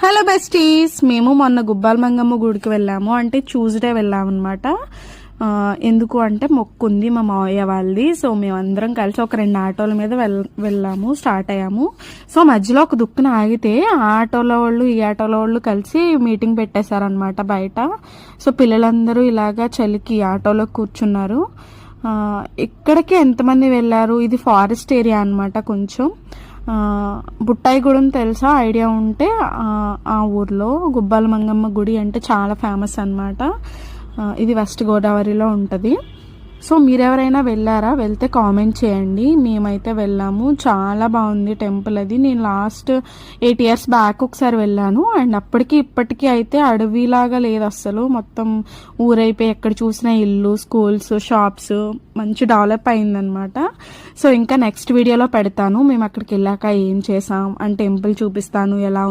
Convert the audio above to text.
Hello besties, మేము మొన్న గుబ్బాల మంగమ్మ గుడికి వెళ్ళాము. అంటే ట్యూస్డే వెళ్ళాము అనమాట. ఎందుకు అంటే మొక్కుంది మా మావయ్య వాళ్ళది. సో మేమందరం కలిసి ఒక 2 ఆటోల మీద వెళ్ళాము, స్టార్ట్ అయ్యాము. సో మధ్యలో ఒక దుక్కున ఆగితే ఆ ఆటోలో వాళ్ళు ఈ ఆటోలో వాళ్ళు కలిసి మీటింగ్ పెట్టేశారనమాట బయట. సో పిల్లలందరూ ఇలాగా చలికి ఆటోలో కూర్చున్నారు. ఇక్కడికి ఎంతమంది వెళ్ళారు? ఇది ఫారెస్ట్ ఏరియా అనమాట. కొంచెం బుట్టాయిగూడెం తెలుసా? ఐడియా ఉంటే ఆ ఊర్లో గుబ్బాల మంగమ్మ గుడి అంటే చాలా ఫేమస్ అనమాట. ఇది వెస్ట్ గోదావరిలో ఉంటుంది. సో మీరెవరైనా వెళ్ళారా? వెళ్తే కామెంట్ చేయండి. మేమైతే వెళ్ళాము. చాలా బాగుంది టెంపుల్ అది. నేను లాస్ట్ 8 years బ్యాక్ ఒకసారి వెళ్ళాను. అండ్ అప్పటికి ఇప్పటికీ అయితే అడవిలాగా లేదు అస్సలు. మొత్తం ఊరైపోయి ఎక్కడ చూసినా ఇల్లు, స్కూల్స్, షాప్స్, మంచి డెవలప్ అయిందనమాట. సో ఇంకా నెక్స్ట్ వీడియోలో పెడతాను మేము అక్కడికి వెళ్ళాక ఏం చేసాం అని. టెంపుల్ చూపిస్తాను ఎలా ఉంది.